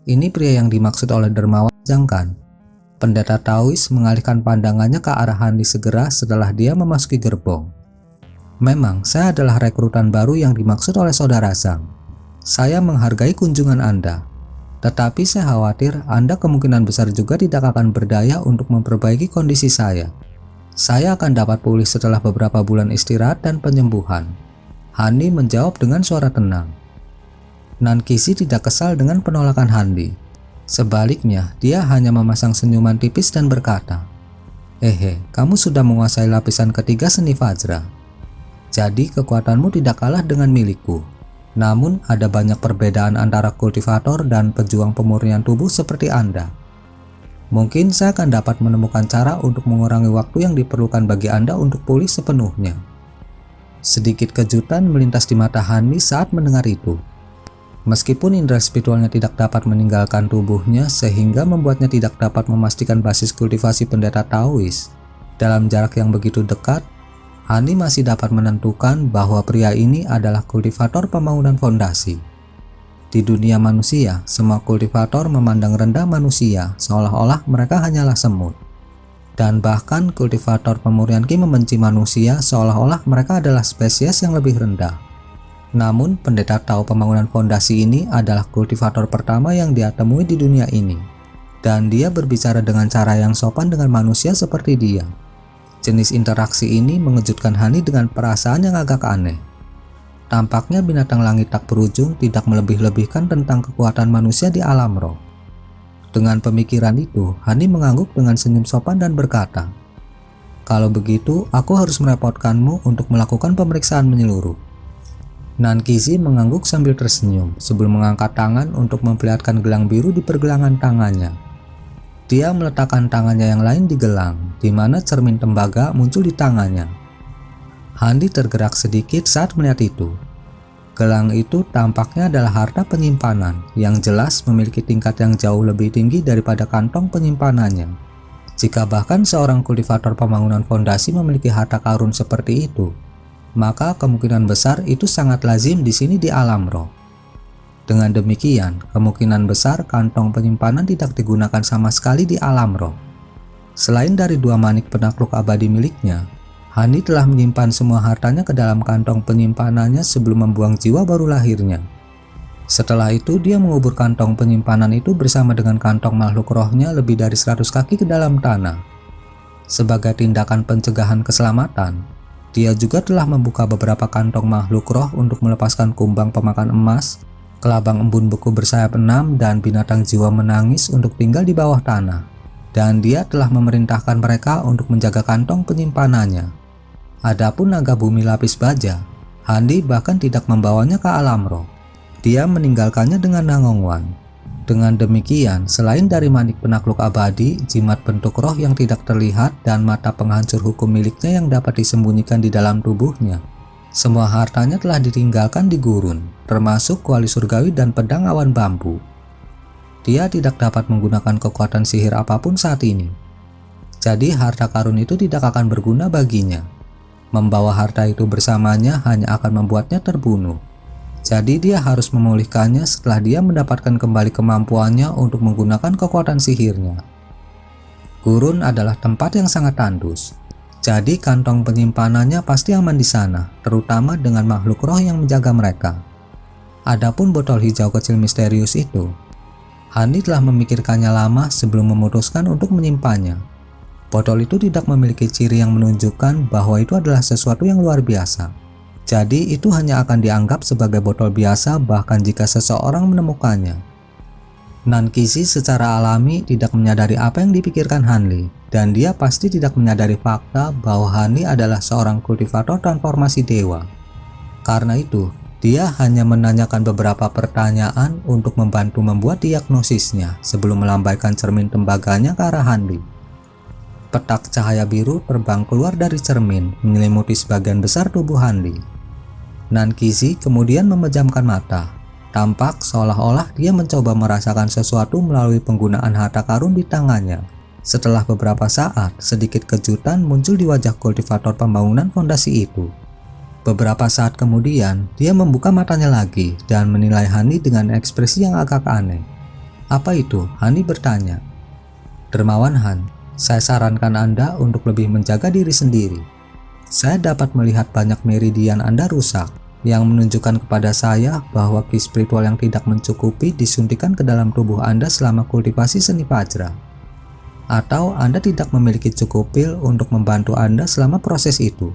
Ini pria yang dimaksud oleh dermawan Zhang. Pendeta Taois mengalihkan pandangannya ke arah Handi segera setelah dia memasuki gerbong. Memang, saya adalah rekrutan baru yang dimaksud oleh saudara Zhang. Saya menghargai kunjungan Anda. Tetapi saya khawatir Anda kemungkinan besar juga tidak akan berdaya untuk memperbaiki kondisi saya. Saya akan dapat pulih setelah beberapa bulan istirahat dan penyembuhan. Handi menjawab dengan suara tenang. Nankisi tidak kesal dengan penolakan Handi. Sebaliknya, dia hanya memasang senyuman tipis dan berkata, kamu sudah menguasai lapisan ketiga seni Vajra. Jadi kekuatanmu tidak kalah dengan milikku. Namun ada banyak perbedaan antara kultivator dan pejuang pemurnian tubuh seperti Anda. Mungkin saya akan dapat menemukan cara untuk mengurangi waktu yang diperlukan bagi Anda untuk pulih sepenuhnya. Sedikit kejutan melintas di mata Handi saat mendengar itu. Meskipun indera spiritualnya tidak dapat meninggalkan tubuhnya sehingga membuatnya tidak dapat memastikan basis kultivasi pendeta Taois dalam jarak yang begitu dekat, Handi masih dapat menentukan bahwa pria ini adalah kultivator pembangunan fondasi. Di dunia manusia, semua kultivator memandang rendah manusia seolah-olah mereka hanyalah semut. Dan bahkan kultivator pemurnian Qi membenci manusia seolah-olah mereka adalah spesies yang lebih rendah. Namun, pendeta Tao pembangunan fondasi ini adalah kultivator pertama yang dia temui di dunia ini. Dan dia berbicara dengan cara yang sopan dengan manusia seperti dia. Jenis interaksi ini mengejutkan Hani dengan perasaan yang agak aneh. Tampaknya binatang langit tak berujung tidak melebih-lebihkan tentang kekuatan manusia di alam roh. Dengan pemikiran itu, Hani mengangguk dengan senyum sopan dan berkata, "Kalau begitu, aku harus merepotkanmu untuk melakukan pemeriksaan menyeluruh." Nankisi mengangguk sambil tersenyum sebelum mengangkat tangan untuk memperlihatkan gelang biru di pergelangan tangannya. Dia meletakkan tangannya yang lain di gelang, di mana cermin tembaga muncul di tangannya. Handi tergerak sedikit saat melihat itu. Gelang itu tampaknya adalah harta penyimpanan yang jelas memiliki tingkat yang jauh lebih tinggi daripada kantong penyimpanannya. Jika bahkan seorang kultivator pembangunan fondasi memiliki harta karun seperti itu, maka kemungkinan besar itu sangat lazim di sini di alam roh. Dengan demikian, kemungkinan besar kantong penyimpanan tidak digunakan sama sekali di alam roh. Selain dari dua manik penakluk abadi miliknya, Hani telah menyimpan semua hartanya ke dalam kantong penyimpanannya sebelum membuang jiwa baru lahirnya. Setelah itu, dia mengubur kantong penyimpanan itu bersama dengan kantong makhluk rohnya lebih dari 100 kaki ke dalam tanah. Sebagai tindakan pencegahan keselamatan, dia juga telah membuka beberapa kantong makhluk roh untuk melepaskan kumbang pemakan emas, kelabang embun beku bersayap 6, dan binatang jiwa menangis untuk tinggal di bawah tanah. Dan dia telah memerintahkan mereka untuk menjaga kantong penyimpanannya. Adapun naga bumi lapis baja, Handi bahkan tidak membawanya ke alam roh. Dia meninggalkannya dengan Nangongwan. Dengan demikian, selain dari manik penakluk abadi, jimat bentuk roh yang tidak terlihat, dan mata penghancur hukum miliknya yang dapat disembunyikan di dalam tubuhnya, semua hartanya telah ditinggalkan di gurun, termasuk kuali surgawi dan pedang awan bambu. Dia tidak dapat menggunakan kekuatan sihir apapun saat ini. Jadi harta karun itu tidak akan berguna baginya. Membawa harta itu bersamanya hanya akan membuatnya terbunuh. Jadi dia harus memulihkannya setelah dia mendapatkan kembali kemampuannya untuk menggunakan kekuatan sihirnya. Gurun adalah tempat yang sangat tandus. Jadi kantong penyimpanannya pasti aman di sana, terutama dengan makhluk roh yang menjaga mereka. Adapun botol hijau kecil misterius itu, Hani telah memikirkannya lama sebelum memutuskan untuk menyimpannya. Botol itu tidak memiliki ciri yang menunjukkan bahwa itu adalah sesuatu yang luar biasa. Jadi itu hanya akan dianggap sebagai botol biasa bahkan jika seseorang menemukannya. Nankisi secara alami tidak menyadari apa yang dipikirkan Hanli, dan dia pasti tidak menyadari fakta bahwa Hanli adalah seorang kultivator transformasi dewa. Karena itu, dia hanya menanyakan beberapa pertanyaan untuk membantu membuat diagnosisnya sebelum melambaikan cermin tembaganya ke arah Hanli. Petak cahaya biru terbang keluar dari cermin, menyelimuti sebagian besar tubuh Hanli. Nankisi kemudian memejamkan mata. Tampak seolah-olah dia mencoba merasakan sesuatu melalui penggunaan harta karun di tangannya. Setelah beberapa saat, sedikit kejutan muncul di wajah kultivator pembangunan fondasi itu. Beberapa saat kemudian, dia membuka matanya lagi dan menilai Hani dengan ekspresi yang agak aneh. Apa itu? Hani bertanya. Dermawan Han, saya sarankan Anda untuk lebih menjaga diri sendiri. Saya dapat melihat banyak meridian Anda rusak, yang menunjukkan kepada saya bahwa ki spiritual yang tidak mencukupi disuntikan ke dalam tubuh Anda selama kultivasi seni Vajra. Atau Anda tidak memiliki cukup pil untuk membantu Anda selama proses itu.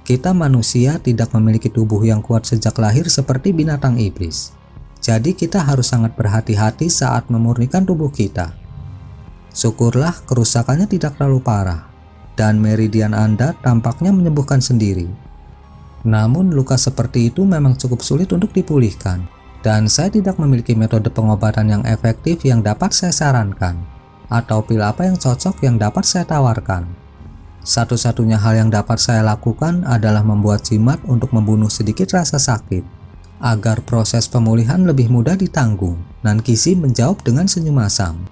Kita manusia tidak memiliki tubuh yang kuat sejak lahir seperti binatang iblis. Jadi kita harus sangat berhati-hati saat memurnikan tubuh kita. Syukurlah kerusakannya tidak terlalu parah, dan meridian Anda tampaknya menyembuhkan sendiri. Namun luka seperti itu memang cukup sulit untuk dipulihkan, dan saya tidak memiliki metode pengobatan yang efektif yang dapat saya sarankan, atau pil apa yang cocok yang dapat saya tawarkan. Satu-satunya hal yang dapat saya lakukan adalah membuat jimat untuk membunuh sedikit rasa sakit, agar proses pemulihan lebih mudah ditanggung. Nankisi menjawab dengan senyum asam.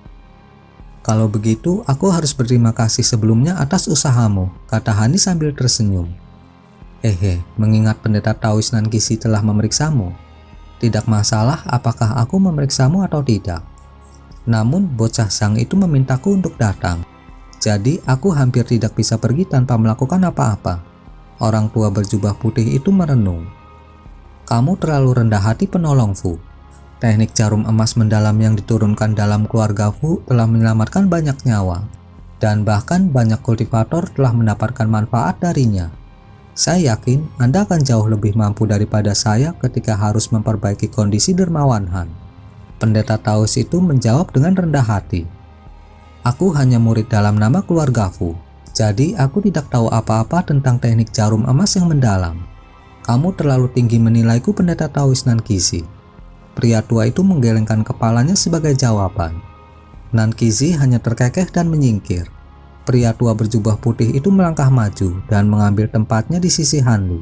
Kalau begitu, aku harus berterima kasih sebelumnya atas usahamu, kata Hani sambil tersenyum. Mengingat pendeta Taois Nankisi telah memeriksamu, tidak masalah apakah aku memeriksamu atau tidak. Namun bocah sang itu memintaku untuk datang. Jadi aku hampir tidak bisa pergi tanpa melakukan apa-apa. Orang tua berjubah putih itu merenung. Kamu terlalu rendah hati penolong Fu. Teknik jarum emas mendalam yang diturunkan dalam keluarga Fu telah menyelamatkan banyak nyawa. Dan bahkan banyak kultivator telah mendapatkan manfaat darinya. Saya yakin Anda akan jauh lebih mampu daripada saya ketika harus memperbaiki kondisi Dermawan Han. Pendeta Taois itu menjawab dengan rendah hati. Aku hanya murid dalam nama keluarga Fu, jadi aku tidak tahu apa-apa tentang teknik jarum emas yang mendalam. Kamu terlalu tinggi menilaiku, pendeta Taois Nankisi. Pria tua itu menggelengkan kepalanya sebagai jawaban. Nankisi hanya terkekeh dan menyingkir. Pria tua berjubah putih itu melangkah maju dan mengambil tempatnya di sisi Hanli.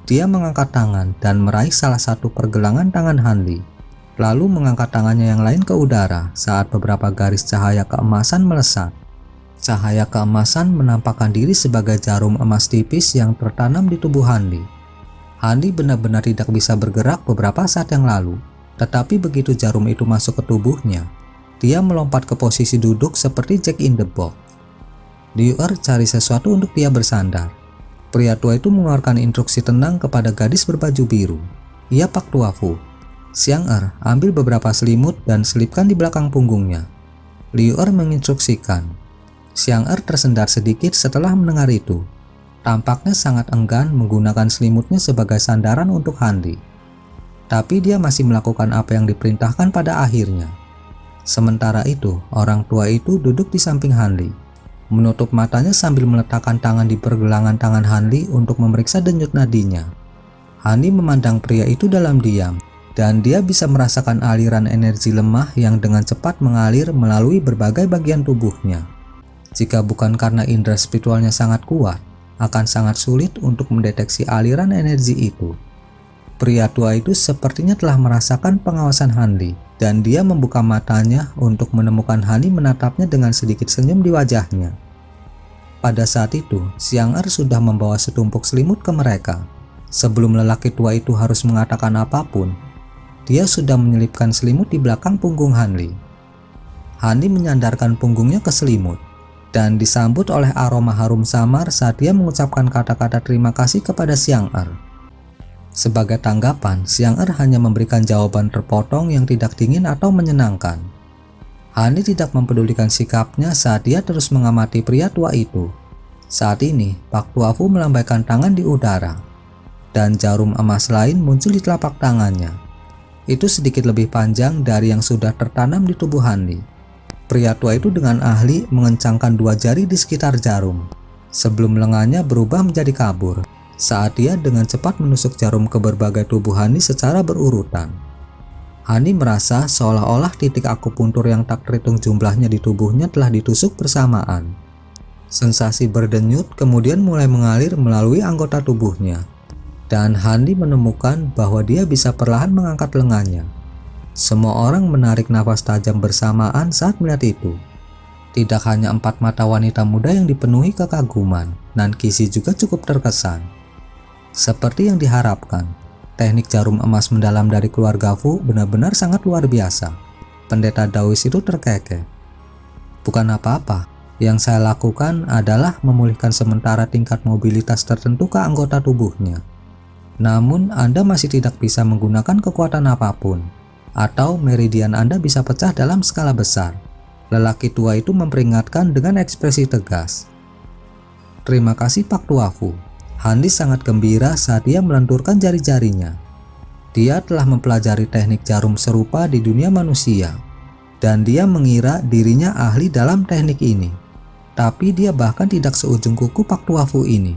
Dia mengangkat tangan dan meraih salah satu pergelangan tangan Hanli, lalu mengangkat tangannya yang lain ke udara saat beberapa garis cahaya keemasan melesat. Cahaya keemasan menampakkan diri sebagai jarum emas tipis yang tertanam di tubuh Hanli. Hanli benar-benar tidak bisa bergerak beberapa saat yang lalu, tetapi begitu jarum itu masuk ke tubuhnya, dia melompat ke posisi duduk seperti Jack in the Box. Liu-er cari sesuatu untuk dia bersandar. Pria tua itu mengeluarkan instruksi tenang kepada gadis berbaju biru. Ia Pak Tua Fu. Xiang-er, ambil beberapa selimut dan selipkan di belakang punggungnya. Liu-er menginstruksikan. Xiang-er tersendat sedikit setelah mendengar itu. Tampaknya sangat enggan menggunakan selimutnya sebagai sandaran untuk Hanli. Tapi dia masih melakukan apa yang diperintahkan pada akhirnya. Sementara itu, orang tua itu duduk di samping Hanli, menutup matanya sambil meletakkan tangan di pergelangan tangan Hanli untuk memeriksa denyut nadinya. Hanli memandang pria itu dalam diam, dan dia bisa merasakan aliran energi lemah yang dengan cepat mengalir melalui berbagai bagian tubuhnya. Jika bukan karena indera spiritualnya sangat kuat, akan sangat sulit untuk mendeteksi aliran energi itu. Pria tua itu sepertinya telah merasakan pengawasan Hanli, dan dia membuka matanya untuk menemukan Hanli menatapnya dengan sedikit senyum di wajahnya. Pada saat itu, Xiang-er sudah membawa setumpuk selimut ke mereka. Sebelum lelaki tua itu harus mengatakan apapun, dia sudah menyelipkan selimut di belakang punggung Hanli. Hanli menyandarkan punggungnya ke selimut dan disambut oleh aroma harum samar saat dia mengucapkan kata-kata terima kasih kepada Xiang-er. Sebagai tanggapan, Xiang-er hanya memberikan jawaban terpotong yang tidak dingin atau menyenangkan. Hanli tidak mempedulikan sikapnya saat dia terus mengamati pria tua itu. Saat ini, Pak Tua Fu melambaikan tangan di udara, dan jarum emas lain muncul di telapak tangannya. Itu sedikit lebih panjang dari yang sudah tertanam di tubuh Hanli. Pria tua itu dengan ahli mengencangkan dua jari di sekitar jarum, sebelum lengannya berubah menjadi kabur, saat dia dengan cepat menusuk jarum ke berbagai tubuh Hanli secara berurutan. Hanli merasa seolah-olah titik akupuntur yang tak terhitung jumlahnya di tubuhnya telah ditusuk bersamaan. Sensasi berdenyut kemudian mulai mengalir melalui anggota tubuhnya, dan Hanli menemukan bahwa dia bisa perlahan mengangkat lengannya. Semua orang menarik nafas tajam bersamaan saat melihat itu. Tidak hanya empat mata wanita muda yang dipenuhi kekaguman, Nankisi juga cukup terkesan. Seperti yang diharapkan, teknik jarum emas mendalam dari keluarga Fu benar-benar sangat luar biasa. Pendeta Daois itu terkekeh. Bukan apa-apa, yang saya lakukan adalah memulihkan sementara tingkat mobilitas tertentu ke anggota tubuhnya. Namun Anda masih tidak bisa menggunakan kekuatan apapun, atau meridian Anda bisa pecah dalam skala besar. Lelaki tua itu memperingatkan dengan ekspresi tegas. Terima kasih Pak Tuafu. Hanli sangat gembira saat dia melenturkan jari-jarinya. Dia telah mempelajari teknik jarum serupa di dunia manusia, dan dia mengira dirinya ahli dalam teknik ini. Tapi dia bahkan tidak seujung kuku Pak Tuafu ini.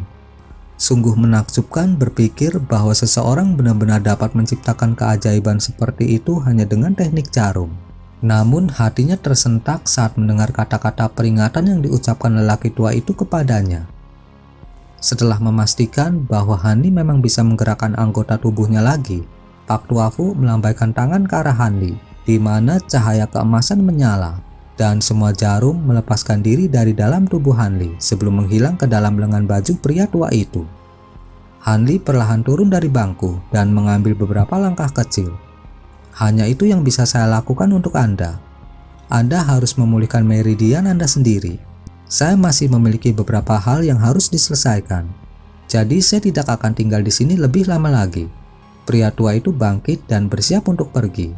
Sungguh menakjubkan berpikir bahwa seseorang benar-benar dapat menciptakan keajaiban seperti itu hanya dengan teknik jarum. Namun hatinya tersentak saat mendengar kata-kata peringatan yang diucapkan lelaki tua itu kepadanya. Setelah memastikan bahwa Hanli memang bisa menggerakkan anggota tubuhnya lagi, Pak Tuafu melambaikan tangan ke arah Hanli, di mana cahaya keemasan menyala, dan semua jarum melepaskan diri dari dalam tubuh Hanli sebelum menghilang ke dalam lengan baju pria tua itu. Hanli perlahan turun dari bangku dan mengambil beberapa langkah kecil. Hanya itu yang bisa saya lakukan untuk Anda. Anda harus memulihkan meridian Anda sendiri. Saya masih memiliki beberapa hal yang harus diselesaikan. Jadi saya tidak akan tinggal di sini lebih lama lagi. Pria tua itu bangkit dan bersiap untuk pergi.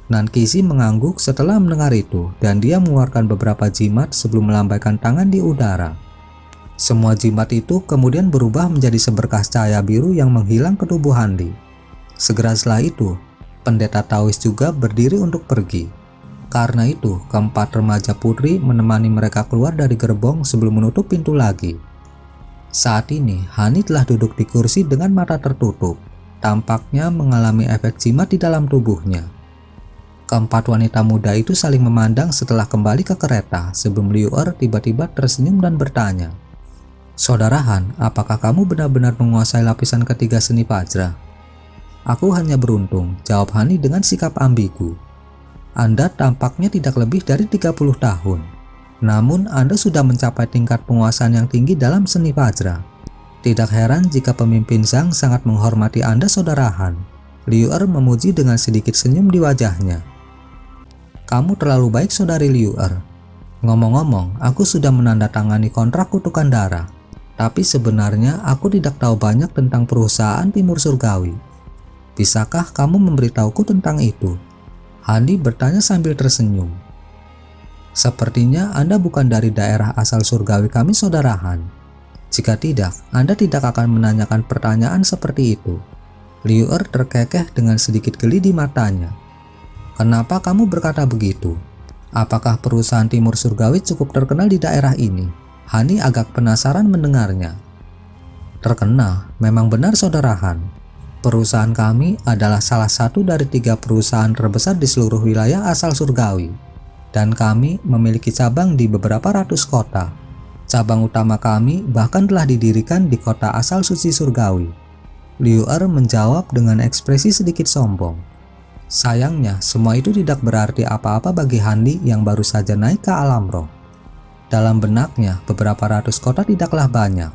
Nankisi mengangguk setelah mendengar itu dan dia mengeluarkan beberapa jimat sebelum melambaikan tangan di udara. Semua jimat itu kemudian berubah menjadi seberkas cahaya biru yang menghilang ke tubuh Hanli. Segera setelah itu, Pendeta Taois juga berdiri untuk pergi. Karena itu, keempat remaja putri menemani mereka keluar dari gerbong sebelum menutup pintu lagi. Saat ini, Hanli telah duduk di kursi dengan mata tertutup. Tampaknya mengalami efek jimat di dalam tubuhnya. Keempat wanita muda itu saling memandang setelah kembali ke kereta sebelum Liu Er tiba-tiba tersenyum dan bertanya, "Saudara Han, apakah kamu benar-benar menguasai lapisan ketiga seni Vajra?" "Aku hanya beruntung," jawab Hanli dengan sikap ambigu. "Anda tampaknya tidak lebih dari 30 tahun. Namun Anda sudah mencapai tingkat penguasaan yang tinggi dalam seni Vajra. Tidak heran jika pemimpin Zhang sangat menghormati Anda, Saudara Han." Liu Er memuji dengan sedikit senyum di wajahnya. "Kamu terlalu baik, Saudari Liu Er. Ngomong-ngomong, aku sudah menandatangani kontrak kutukan darah. Tapi sebenarnya aku tidak tahu banyak tentang perusahaan Timur Surgawi. Bisakah kamu memberitahuku tentang itu?" Hanli bertanya sambil tersenyum. "Sepertinya Anda bukan dari daerah asal surgawi kami, Saudara Han. Jika tidak, Anda tidak akan menanyakan pertanyaan seperti itu." Liu Er terkekeh dengan sedikit geli di matanya. "Kenapa kamu berkata begitu? Apakah perusahaan Timur Surgawi cukup terkenal di daerah ini?" Hanli agak penasaran mendengarnya. "Terkenal, memang benar, Saudara Han. Perusahaan kami adalah salah satu dari 3 perusahaan terbesar di seluruh wilayah asal surgawi. Dan kami memiliki cabang di beberapa ratus kota. Cabang utama kami bahkan telah didirikan di kota asal suci surgawi." Liu Er menjawab dengan ekspresi sedikit sombong. Sayangnya, semua itu tidak berarti apa-apa bagi Hanli yang baru saja naik ke alam roh. Dalam benaknya, beberapa ratus kota tidaklah banyak.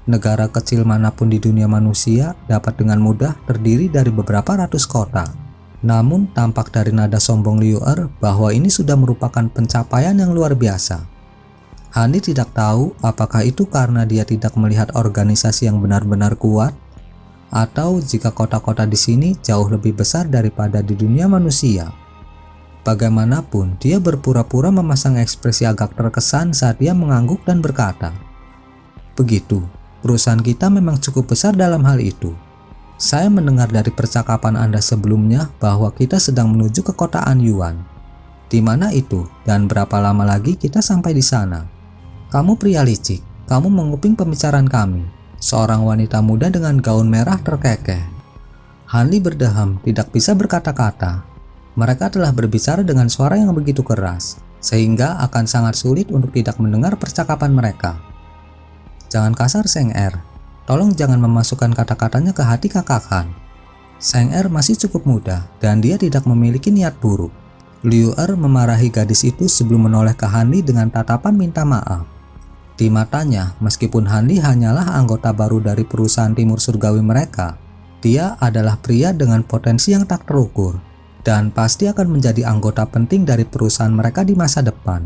Negara kecil manapun di dunia manusia dapat dengan mudah terdiri dari beberapa ratus kota. Namun tampak dari nada sombong Liu Er bahwa ini sudah merupakan pencapaian yang luar biasa. Hanli tidak tahu apakah itu karena dia tidak melihat organisasi yang benar-benar kuat, atau jika kota-kota di sini jauh lebih besar daripada di dunia manusia. Bagaimanapun, dia berpura-pura memasang ekspresi agak terkesan saat dia mengangguk dan berkata, "Begitu. Perusahaan kita memang cukup besar dalam hal itu. Saya mendengar dari percakapan Anda sebelumnya bahwa kita sedang menuju ke kota Anyuan. Di mana itu dan berapa lama lagi kita sampai di sana?" "Kamu pria licik, kamu menguping pembicaraan kami." Seorang wanita muda dengan gaun merah terkekeh. Hanli berdeham, tidak bisa berkata-kata. Mereka telah berbicara dengan suara yang begitu keras, sehingga akan sangat sulit untuk tidak mendengar percakapan mereka. "Jangan kasar, Seng Er. Tolong jangan memasukkan kata-katanya ke hati kakak Han. Seng Er masih cukup muda dan dia tidak memiliki niat buruk." Liu Er memarahi gadis itu sebelum menoleh ke Hanli dengan tatapan minta maaf. Di matanya, meskipun Hanli hanyalah anggota baru dari perusahaan Timur Surgawi mereka, dia adalah pria dengan potensi yang tak terukur. dan pasti akan menjadi anggota penting dari perusahaan mereka di masa depan.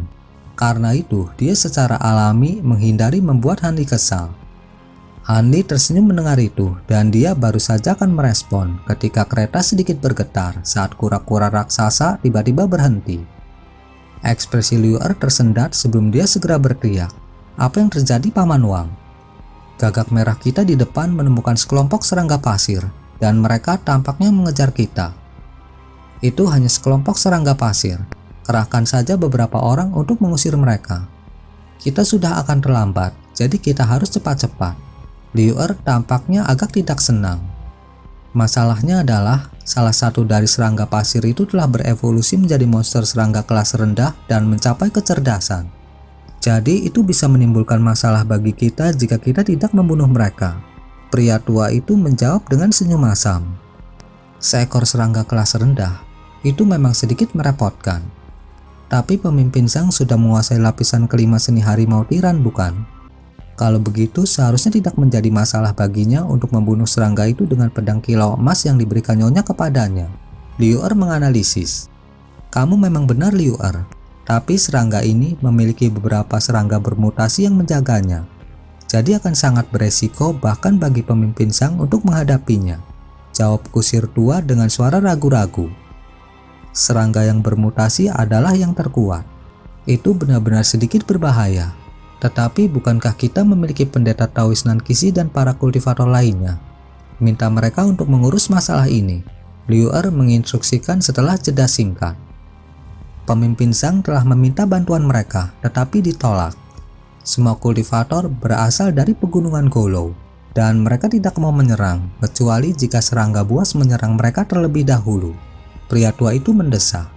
Karena itu, dia secara alami menghindari membuat Hanli kesal. Hanli tersenyum mendengar itu, dan dia baru saja akan merespon ketika kereta sedikit bergetar saat kura-kura raksasa tiba-tiba berhenti. Ekspresi Liu Er tersendat sebelum dia segera berteriak, "Apa yang terjadi, Paman Wang?" Gagak merah kita di depan menemukan sekelompok serangga pasir, dan mereka tampaknya mengejar kita. Itu hanya sekelompok serangga pasir. Kerahkan saja beberapa orang untuk mengusir mereka. Kita sudah akan terlambat, jadi kita harus cepat-cepat. Liu Er tampaknya agak tidak senang. Masalahnya adalah, salah satu dari serangga pasir itu telah berevolusi menjadi monster serangga kelas rendah dan mencapai kecerdasan. Jadi itu bisa menimbulkan masalah bagi kita jika kita tidak membunuh mereka. Pria tua itu menjawab dengan senyum masam. Seekor serangga kelas rendah, itu memang sedikit merepotkan. Tapi pemimpin Zhang sudah menguasai lapisan kelima seni harimau tiran, bukan? Kalau begitu seharusnya tidak menjadi masalah baginya untuk membunuh serangga itu dengan pedang kilau emas yang diberikan nyonya kepadanya. Liu Er menganalisis. Kamu memang benar, Liu Er. Tapi serangga ini memiliki beberapa serangga bermutasi yang menjaganya. Jadi akan sangat beresiko bahkan bagi pemimpin Zhang untuk menghadapinya. Jawab kusir tua dengan suara ragu-ragu. Serangga yang bermutasi adalah yang terkuat. Itu benar-benar sedikit berbahaya. Tetapi bukankah kita memiliki pendeta Taois Nankisi dan para kultivator lainnya? Minta mereka untuk mengurus masalah ini. Liu Er menginstruksikan setelah jeda singkat. Pemimpin Zhang telah meminta bantuan mereka, tetapi ditolak. Semua kultivator berasal dari pegunungan Golou, dan mereka tidak mau menyerang, kecuali jika serangga buas menyerang mereka terlebih dahulu. Pria tua itu mendesak.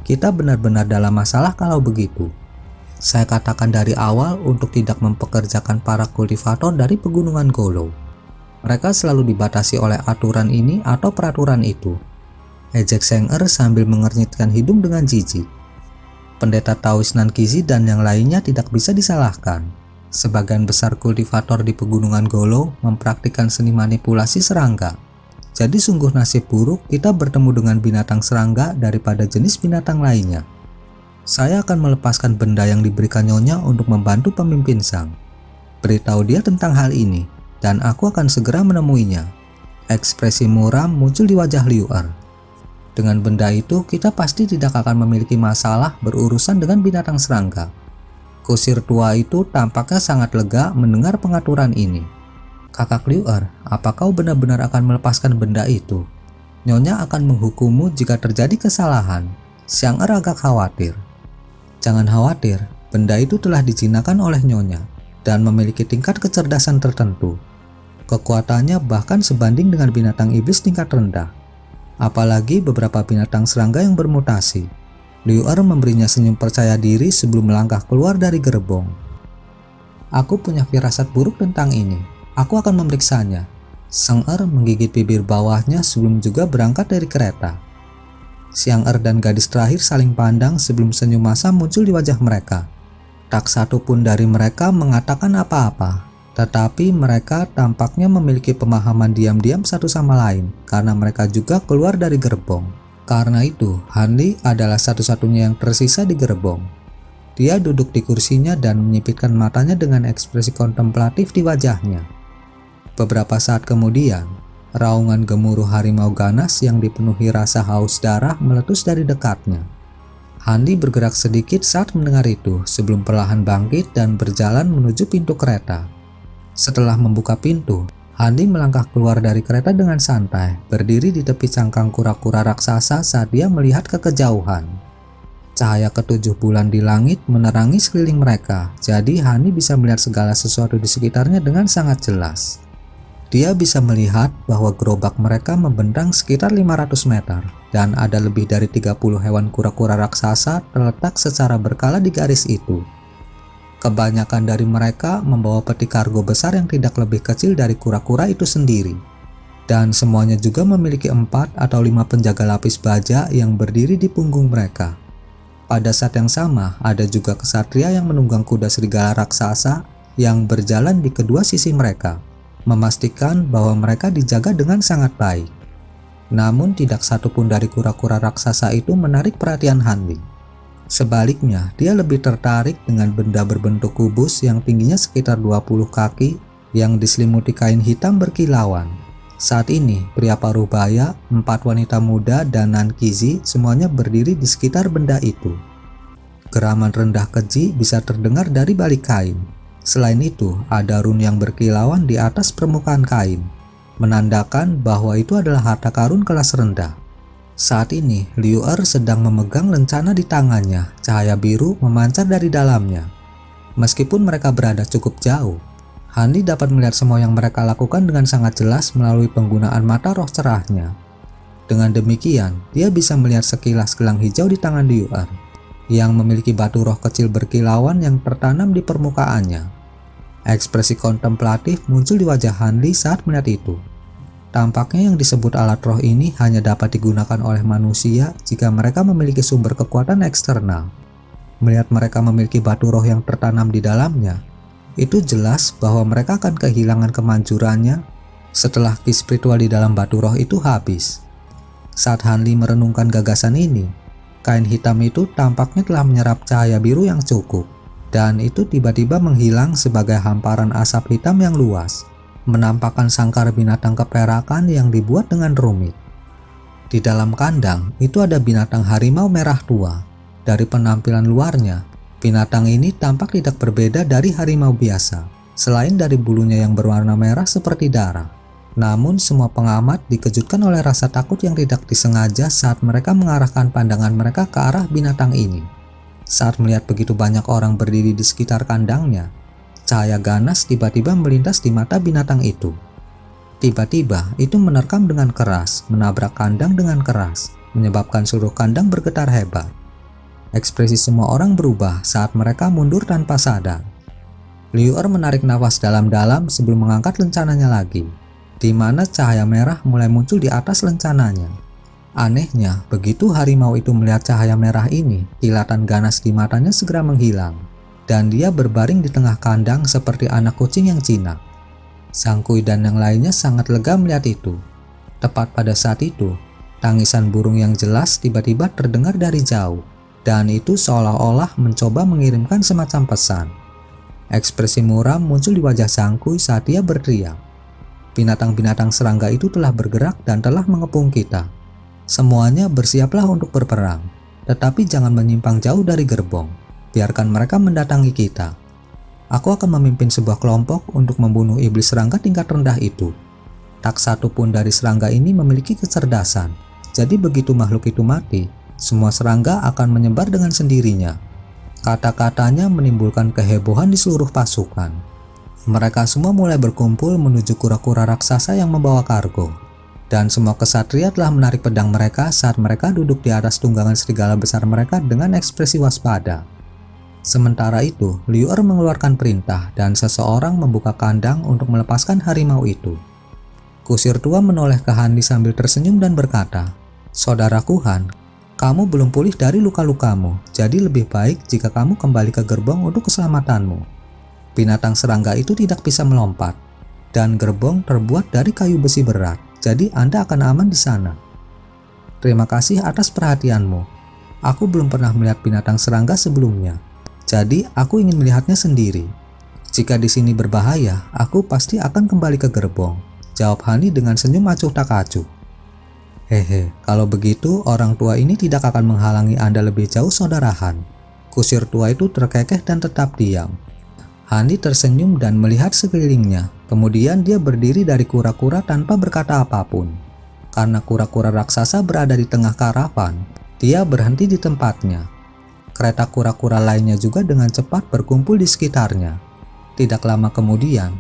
Kita benar-benar dalam masalah kalau begitu. Saya katakan dari awal untuk tidak mempekerjakan para kultivator dari pegunungan Golou. Mereka selalu dibatasi oleh aturan ini atau peraturan itu. Ejek Zhang Er sambil mengernyitkan hidung dengan jijik. Pendeta Taois Nankisi dan yang lainnya tidak bisa disalahkan. Sebagian besar kultivator di pegunungan Golou mempraktikkan seni manipulasi serangga. Jadi sungguh nasib buruk kita bertemu dengan binatang serangga daripada jenis binatang lainnya. Saya akan melepaskan benda yang diberikan nyonya untuk membantu pemimpin Zhang. Beritahu dia tentang hal ini, dan aku akan segera menemuinya. Ekspresi muram muncul di wajah Liu Er. Dengan benda itu, kita pasti tidak akan memiliki masalah berurusan dengan binatang serangga. Kusir tua itu tampaknya sangat lega mendengar pengaturan ini. Kakak Liu Er, apa kau benar-benar akan melepaskan benda itu? Nyonya akan menghukummu jika terjadi kesalahan. Zhang Er agak khawatir. Jangan khawatir, benda itu telah dijinakan oleh Nyonya dan memiliki tingkat kecerdasan tertentu. Kekuatannya bahkan sebanding dengan binatang iblis tingkat rendah. Apalagi beberapa binatang serangga yang bermutasi. Liu Er memberinya senyum percaya diri sebelum melangkah keluar dari gerbong. Aku punya firasat buruk tentang ini. Aku akan memeriksanya. Zhang Er menggigit bibir bawahnya sebelum juga berangkat dari kereta. Zhang Er dan gadis terakhir saling pandang sebelum senyum masam muncul di wajah mereka. Tak satu pun dari mereka mengatakan apa-apa, tetapi mereka tampaknya memiliki pemahaman diam-diam satu sama lain karena mereka juga keluar dari gerbong. Karena itu, Hanli adalah satu-satunya yang tersisa di gerbong. Dia duduk di kursinya dan menyipitkan matanya dengan ekspresi kontemplatif di wajahnya. Beberapa saat kemudian, raungan gemuruh harimau ganas yang dipenuhi rasa haus darah meletus dari dekatnya. Hanli bergerak sedikit saat mendengar itu sebelum perlahan bangkit dan berjalan menuju pintu kereta. Setelah membuka pintu, Hanli melangkah keluar dari kereta dengan santai, berdiri di tepi cangkang kura-kura raksasa saat dia melihat ke kejauhan. Cahaya ketujuh bulan di langit menerangi sekeliling mereka, jadi Hanli bisa melihat segala sesuatu di sekitarnya dengan sangat jelas. Dia bisa melihat bahwa gerobak mereka membentang sekitar 500 meter dan ada lebih dari 30 hewan kura-kura raksasa terletak secara berkala di garis itu. Kebanyakan dari mereka membawa peti kargo besar yang tidak lebih kecil dari kura-kura itu sendiri. Dan semuanya juga memiliki 4 atau 5 penjaga lapis baja yang berdiri di punggung mereka. Pada saat yang sama, ada juga kesatria yang menunggang kuda serigala raksasa yang berjalan di kedua sisi mereka, memastikan bahwa mereka dijaga dengan sangat baik. Namun tidak satupun dari kura-kura raksasa itu menarik perhatian Hanli. Sebaliknya, dia lebih tertarik dengan benda berbentuk kubus yang tingginya sekitar 20 kaki yang diselimuti kain hitam berkilauan. Saat ini, pria paruh baya, 4 wanita muda, dan Nankizi semuanya berdiri di sekitar benda itu. Geraman rendah keji bisa terdengar dari balik kain. Selain itu, ada rune yang berkilauan di atas permukaan kain, menandakan bahwa itu adalah harta karun kelas rendah. Saat ini, Liu Er sedang memegang lencana di tangannya. Cahaya biru memancar dari dalamnya. Meskipun mereka berada cukup jauh, Hanli dapat melihat semua yang mereka lakukan dengan sangat jelas melalui penggunaan mata roh cerahnya. Dengan demikian, dia bisa melihat sekilas gelang hijau di tangan Liu Er, yang memiliki batu roh kecil berkilauan yang tertanam di permukaannya. Ekspresi kontemplatif muncul di wajah Hanli saat melihat itu. Tampaknya yang disebut alat roh ini hanya dapat digunakan oleh manusia jika mereka memiliki sumber kekuatan eksternal. Melihat mereka memiliki batu roh yang tertanam di dalamnya, itu jelas bahwa mereka akan kehilangan kemanjurannya setelah ki spiritual di dalam batu roh itu habis. Saat Hanli merenungkan gagasan ini, kain hitam itu tampaknya telah menyerap cahaya biru yang cukup, dan itu tiba-tiba menghilang sebagai hamparan asap hitam yang luas, menampakkan sangkar binatang keperakan yang dibuat dengan rumit. Di dalam kandang itu ada binatang harimau merah tua. Dari penampilan luarnya, binatang ini tampak tidak berbeda dari harimau biasa, selain dari bulunya yang berwarna merah seperti darah. Namun semua pengamat dikejutkan oleh rasa takut yang tidak disengaja saat mereka mengarahkan pandangan mereka ke arah binatang ini. Saat melihat begitu banyak orang berdiri di sekitar kandangnya, cahaya ganas tiba-tiba melintas di mata binatang itu. Tiba-tiba itu menerkam dengan keras, menabrak kandang dengan keras, menyebabkan seluruh kandang bergetar hebat. Ekspresi semua orang berubah saat mereka mundur tanpa sadar. Liu Er menarik nafas dalam-dalam sebelum mengangkat lencananya lagi, di mana cahaya merah mulai muncul di atas lencananya. Anehnya, begitu harimau itu melihat cahaya merah ini, kilatan ganas di matanya segera menghilang, dan dia berbaring di tengah kandang seperti anak kucing yang jinak. Sang Kui dan yang lainnya sangat lega melihat itu. Tepat pada saat itu, tangisan burung yang jelas tiba-tiba terdengar dari jauh, dan itu seolah-olah mencoba mengirimkan semacam pesan. Ekspresi muram muncul di wajah Sang Kui saat dia berteriak. Binatang-binatang serangga itu telah bergerak dan telah mengepung kita. Semuanya bersiaplah untuk berperang, tetapi jangan menyimpang jauh dari gerbong. Biarkan mereka mendatangi kita. Aku akan memimpin sebuah kelompok untuk membunuh iblis serangga tingkat rendah itu. Tak satu pun dari serangga ini memiliki kecerdasan. Jadi begitu makhluk itu mati, semua serangga akan menyebar dengan sendirinya. Kata-katanya menimbulkan kehebohan di seluruh pasukan. Mereka semua mulai berkumpul menuju kura-kura raksasa yang membawa kargo. Dan semua kesatria telah menarik pedang mereka saat mereka duduk di atas tunggangan serigala besar mereka dengan ekspresi waspada. Sementara itu, Liu Er mengeluarkan perintah dan seseorang membuka kandang untuk melepaskan harimau itu. Kusir tua menoleh ke Hanli sambil tersenyum dan berkata, "Saudaraku Han, kamu belum pulih dari luka-lukamu, jadi lebih baik jika kamu kembali ke gerbong untuk keselamatanmu. Binatang serangga itu tidak bisa melompat, dan gerbong terbuat dari kayu besi berat, jadi Anda akan aman di sana. Terima kasih atas perhatianmu. Aku belum pernah melihat binatang serangga sebelumnya, jadi aku ingin melihatnya sendiri. Jika di sini berbahaya, aku pasti akan kembali ke gerbong," jawab Hanli dengan senyum acuh tak acuh. "Hehe, kalau begitu orang tua ini tidak akan menghalangi Anda lebih jauh, saudara Han." Kusir tua itu terkekeh dan tetap diam. Hanli tersenyum dan melihat sekelilingnya. Kemudian dia berdiri dari kura-kura tanpa berkata apapun. Karena kura-kura raksasa berada di tengah karavan, dia berhenti di tempatnya. Kereta kura-kura lainnya juga dengan cepat berkumpul di sekitarnya. Tidak lama kemudian,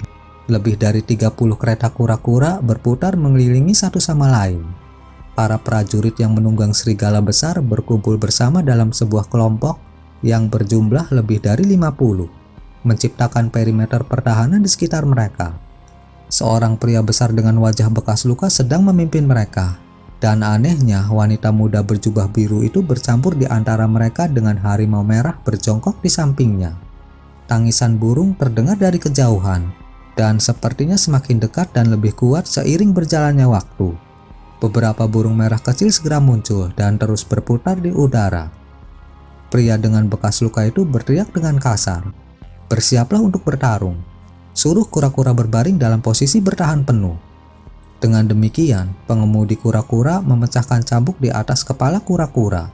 lebih dari 30 kereta kura-kura berputar mengelilingi satu sama lain. Para prajurit yang menunggang serigala besar berkumpul bersama dalam sebuah kelompok yang berjumlah lebih dari 50. Menciptakan perimeter pertahanan di sekitar mereka. Seorang pria besar dengan wajah bekas luka sedang memimpin mereka, dan anehnya wanita muda berjubah biru itu bercampur di antara mereka dengan harimau merah berjongkok di sampingnya. Tangisan burung terdengar dari kejauhan, dan sepertinya semakin dekat dan lebih kuat seiring berjalannya waktu. Beberapa burung merah kecil segera muncul dan terus berputar di udara. Pria dengan bekas luka itu berteriak dengan kasar, "Bersiaplah untuk bertarung." Suruh kura-kura berbaring dalam posisi bertahan penuh. Dengan demikian, pengemudi kura-kura memecahkan cambuk di atas kepala kura-kura,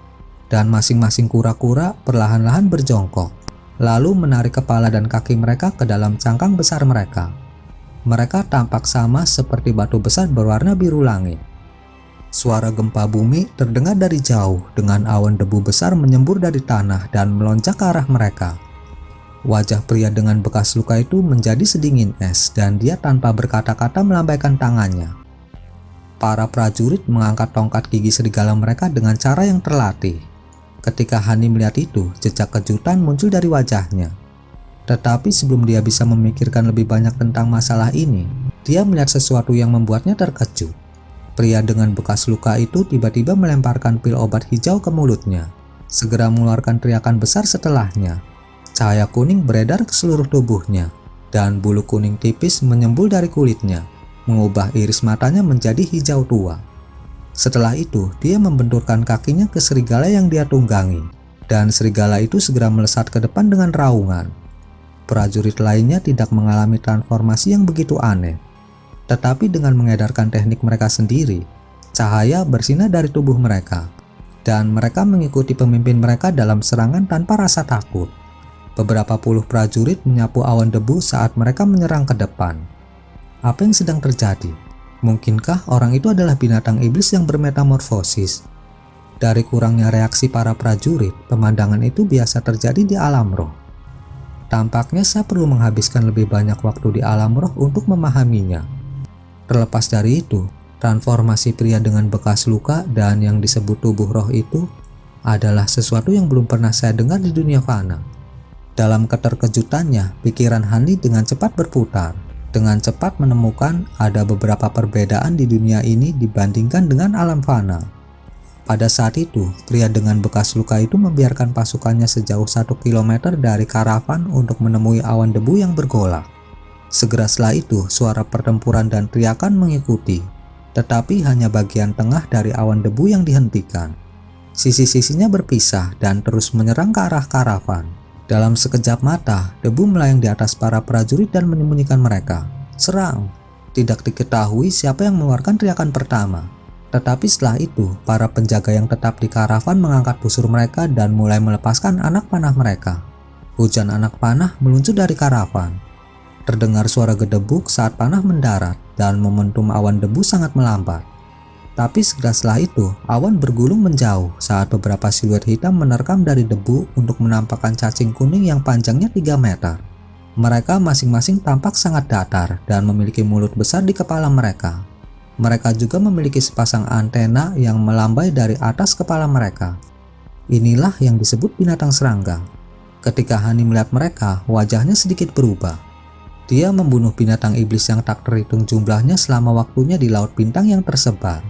dan masing-masing kura-kura perlahan-lahan berjongkok, lalu menarik kepala dan kaki mereka ke dalam cangkang besar mereka. Mereka tampak sama seperti batu besar berwarna biru langit. Suara gempa bumi terdengar dari jauh dengan awan debu besar menyembur dari tanah dan melonjak ke arah mereka. Wajah pria dengan bekas luka itu menjadi sedingin es dan dia tanpa berkata-kata melambaikan tangannya. Para prajurit mengangkat tongkat gigi serigala mereka dengan cara yang terlatih. Ketika Hani melihat itu, jejak kejutan muncul dari wajahnya. Tetapi sebelum dia bisa memikirkan lebih banyak tentang masalah ini, dia melihat sesuatu yang membuatnya terkejut. Pria dengan bekas luka itu tiba-tiba melemparkan pil obat hijau ke mulutnya, segera mengeluarkan teriakan besar setelahnya. Cahaya kuning beredar ke seluruh tubuhnya, dan bulu kuning tipis menyembul dari kulitnya, mengubah iris matanya menjadi hijau tua. Setelah itu, dia membenturkan kakinya ke serigala yang dia tunggangi, dan serigala itu segera melesat ke depan dengan raungan. Prajurit lainnya tidak mengalami transformasi yang begitu aneh. Tetapi dengan mengedarkan teknik mereka sendiri, cahaya bersinar dari tubuh mereka, dan mereka mengikuti pemimpin mereka dalam serangan tanpa rasa takut. Beberapa puluh prajurit menyapu awan debu saat mereka menyerang ke depan. Apa yang sedang terjadi? Mungkinkah orang itu adalah binatang iblis yang bermetamorfosis? Dari kurangnya reaksi para prajurit, pemandangan itu biasa terjadi di alam roh. Tampaknya saya perlu menghabiskan lebih banyak waktu di alam roh untuk memahaminya. Terlepas dari itu, transformasi pria dengan bekas luka dan yang disebut tubuh roh itu adalah sesuatu yang belum pernah saya dengar di dunia fana. Dalam keterkejutannya, pikiran Hani dengan cepat berputar, dengan cepat menemukan ada beberapa perbedaan di dunia ini dibandingkan dengan alam fana. Pada saat itu, pria dengan bekas luka itu membiarkan pasukannya sejauh 1 kilometer dari karavan untuk menemui awan debu yang bergolak. Segera setelah itu, suara pertempuran dan teriakan mengikuti, tetapi hanya bagian tengah dari awan debu yang dihentikan. Sisi-sisinya berpisah dan terus menyerang ke arah karavan. Dalam sekejap mata, debu melayang di atas para prajurit dan menyembunyikan mereka. Serang! Tidak diketahui siapa yang mengeluarkan teriakan pertama. Tetapi setelah itu, para penjaga yang tetap di karavan mengangkat busur mereka dan mulai melepaskan anak panah mereka. Hujan anak panah meluncur dari karavan. Terdengar suara gedebuk saat panah mendarat dan momentum awan debu sangat melambat. Tapi segera setelah itu, awan bergulung menjauh saat beberapa siluet hitam menerkam dari debu untuk menampakkan cacing kuning yang panjangnya 3 meter. Mereka masing-masing tampak sangat datar dan memiliki mulut besar di kepala mereka. Mereka juga memiliki sepasang antena yang melambai dari atas kepala mereka. Inilah yang disebut binatang serangga. Ketika Hani melihat mereka, wajahnya sedikit berubah. Dia membunuh binatang iblis yang tak terhitung jumlahnya selama waktunya di Laut Bintang yang tersebar.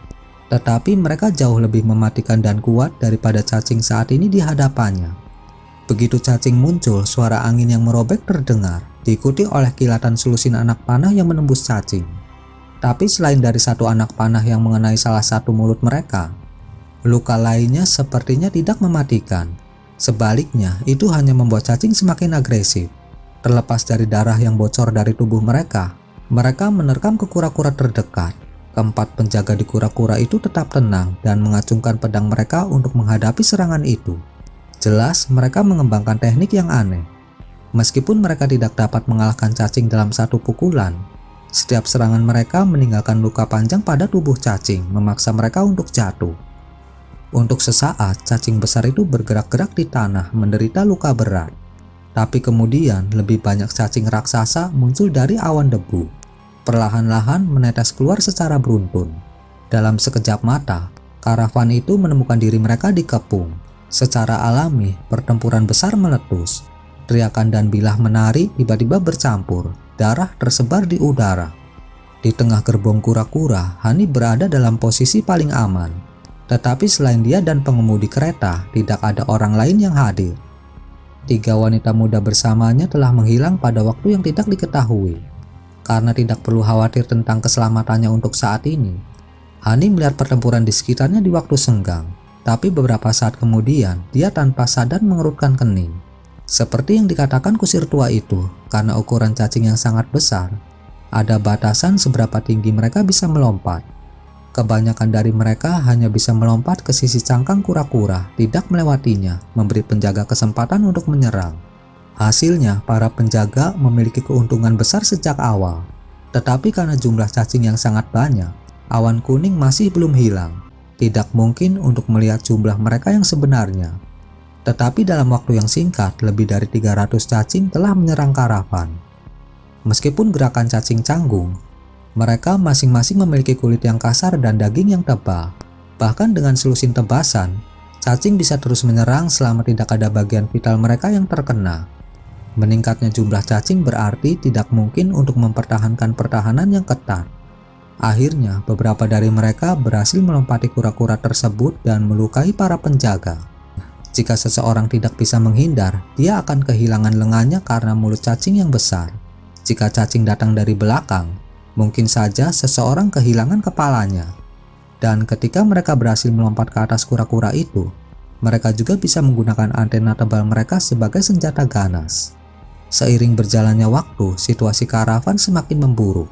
Tetapi mereka jauh lebih mematikan dan kuat daripada cacing saat ini di hadapannya. Begitu cacing muncul, suara angin yang merobek terdengar, diikuti oleh kilatan selusin anak panah yang menembus cacing. Tapi selain dari satu anak panah yang mengenai salah satu mulut mereka, luka lainnya sepertinya tidak mematikan. Sebaliknya, itu hanya membuat cacing semakin agresif. Terlepas dari darah yang bocor dari tubuh mereka, mereka menerkam ke kura-kura terdekat. Keempat penjaga di kura-kura itu tetap tenang dan mengacungkan pedang mereka untuk menghadapi serangan itu. Jelas, mereka mengembangkan teknik yang aneh. Meskipun mereka tidak dapat mengalahkan cacing dalam satu pukulan, setiap serangan mereka meninggalkan luka panjang pada tubuh cacing, memaksa mereka untuk jatuh. Untuk sesaat, cacing besar itu bergerak-gerak di tanah, menderita luka berat. Tapi kemudian lebih banyak cacing raksasa muncul dari awan debu. Perlahan-lahan menetes keluar secara beruntun. Dalam sekejap mata, karavan itu menemukan diri mereka dikepung. Secara alami, pertempuran besar meletus. Teriakan dan bilah menari tiba-tiba bercampur. Darah tersebar di udara. Di tengah gerbong kura-kura, Hani berada dalam posisi paling aman. Tetapi selain dia dan pengemudi kereta, tidak ada orang lain yang hadir. 3 wanita muda bersamanya telah menghilang pada waktu yang tidak diketahui. Karena tidak perlu khawatir tentang keselamatannya untuk saat ini, Hani melihat pertempuran di sekitarnya di waktu senggang, tapi beberapa saat kemudian dia tanpa sadar mengerutkan kening. Seperti yang dikatakan kusir tua itu, karena ukuran cacing yang sangat besar, ada batasan seberapa tinggi mereka bisa melompat. Kebanyakan dari mereka hanya bisa melompat ke sisi cangkang kura-kura, tidak melewatinya, memberi penjaga kesempatan untuk menyerang. Hasilnya, para penjaga memiliki keuntungan besar sejak awal. Tetapi karena jumlah cacing yang sangat banyak, awan kuning masih belum hilang. Tidak mungkin untuk melihat jumlah mereka yang sebenarnya. Tetapi dalam waktu yang singkat, lebih dari 300 cacing telah menyerang karavan. Meskipun gerakan cacing canggung, mereka masing-masing memiliki kulit yang kasar dan daging yang tebal. Bahkan dengan selusin tebasan, cacing bisa terus menyerang selama tidak ada bagian vital mereka yang terkena. Meningkatnya jumlah cacing berarti tidak mungkin untuk mempertahankan pertahanan yang ketat. Akhirnya, beberapa dari mereka berhasil melompati kura-kura tersebut dan melukai para penjaga. Jika seseorang tidak bisa menghindar, dia akan kehilangan lengannya karena mulut cacing yang besar. Jika cacing datang dari belakang, mungkin saja seseorang kehilangan kepalanya. Dan ketika mereka berhasil melompat ke atas kura-kura itu, mereka juga bisa menggunakan antena tebal mereka sebagai senjata ganas. Seiring berjalannya waktu, situasi karavan semakin memburuk.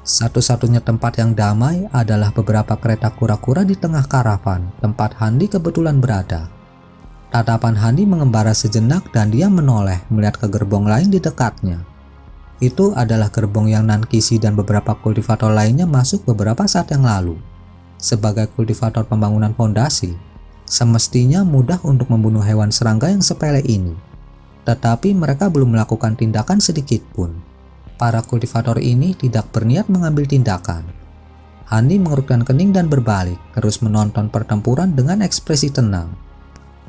Satu-satunya tempat yang damai adalah beberapa kereta kura-kura di tengah karavan, tempat Handi kebetulan berada. Tatapan Handi mengembara sejenak dan dia menoleh melihat ke gerbong lain di dekatnya. Itu adalah gerbong yang Nankisi dan beberapa kultivator lainnya masuk beberapa saat yang lalu. Sebagai kultivator pembangunan fondasi, semestinya mudah untuk membunuh hewan serangga yang sepele ini. Tetapi mereka belum melakukan tindakan sedikit pun. Para kultivator ini tidak berniat mengambil tindakan. Handi mengerutkan kening dan berbalik, terus menonton pertempuran dengan ekspresi tenang.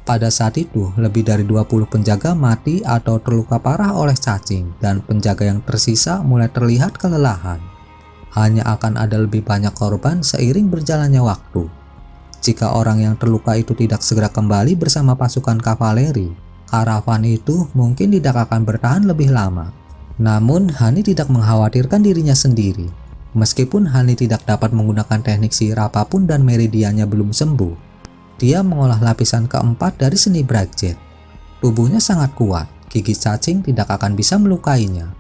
Pada saat itu, lebih dari 20 penjaga mati atau terluka parah oleh cacing, dan penjaga yang tersisa mulai terlihat kelelahan. Hanya akan ada lebih banyak korban seiring berjalannya waktu. Jika orang yang terluka itu tidak segera kembali bersama pasukan kavaleri, karavan itu mungkin tidak akan bertahan lebih lama. Namun, Hani tidak mengkhawatirkan dirinya sendiri. Meskipun Hani tidak dapat menggunakan teknik sihir apapun dan meridiannya belum sembuh, dia mengolah lapisan keempat dari seni Blackjet. Tubuhnya sangat kuat, gigi cacing tidak akan bisa melukainya.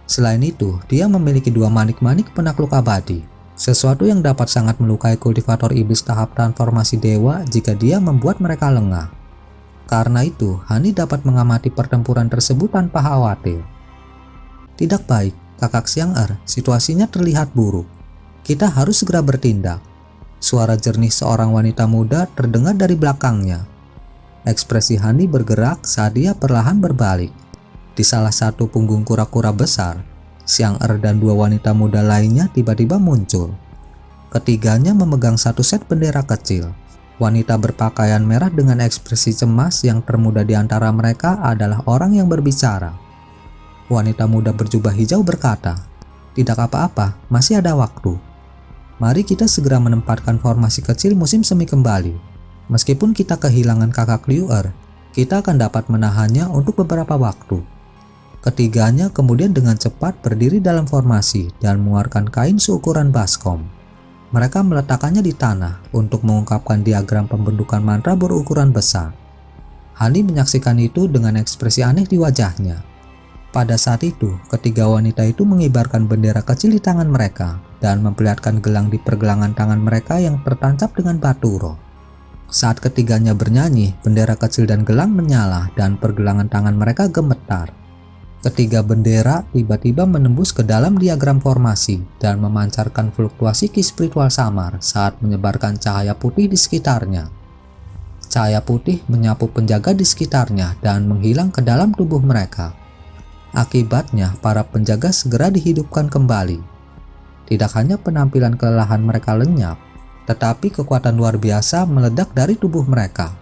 Selain itu, dia memiliki 2 manik-manik penakluk abadi, sesuatu yang dapat sangat melukai kultivator iblis tahap transformasi dewa jika dia membuat mereka lengah. Karena itu, Hani dapat mengamati pertempuran tersebut tanpa khawatir. Tidak baik, kakak Xiang Er, situasinya terlihat buruk. Kita harus segera bertindak. Suara jernih seorang wanita muda terdengar dari belakangnya. Ekspresi Hani bergerak saat dia perlahan berbalik. Di salah satu punggung kura-kura besar, Xiang Er dan 2 wanita muda lainnya tiba-tiba muncul. Ketiganya memegang satu set bendera kecil. Wanita berpakaian merah dengan ekspresi cemas yang termuda di antara mereka adalah orang yang berbicara. Wanita muda berjubah hijau berkata, "Tidak apa-apa, masih ada waktu. Mari kita segera menempatkan formasi kecil musim semi kembali. Meskipun kita kehilangan kakak Liu Er, kita akan dapat menahannya untuk beberapa waktu." Ketiganya kemudian dengan cepat berdiri dalam formasi dan mengeluarkan kain seukuran baskom. Mereka meletakkannya di tanah untuk mengungkapkan diagram pembentukan mantra berukuran besar. Hani menyaksikan itu dengan ekspresi aneh di wajahnya. Pada saat itu, ketiga wanita itu mengibarkan bendera kecil di tangan mereka dan memperlihatkan gelang di pergelangan tangan mereka yang tertancap dengan batu roh. Saat ketiganya bernyanyi, bendera kecil dan gelang menyala dan pergelangan tangan mereka gemetar. Ketiga bendera tiba-tiba menembus ke dalam diagram formasi dan memancarkan fluktuasi ki spiritual samar saat menyebarkan cahaya putih di sekitarnya. Cahaya putih menyapu penjaga di sekitarnya dan menghilang ke dalam tubuh mereka. Akibatnya, para penjaga segera dihidupkan kembali. Tidak hanya penampilan kelelahan mereka lenyap, tetapi kekuatan luar biasa meledak dari tubuh mereka.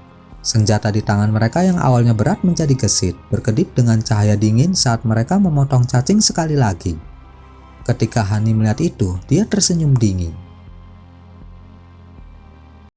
Senjata di tangan mereka yang awalnya berat menjadi gesit, berkedip dengan cahaya dingin saat mereka memotong cacing sekali lagi. Ketika Hani melihat itu, dia tersenyum dingin.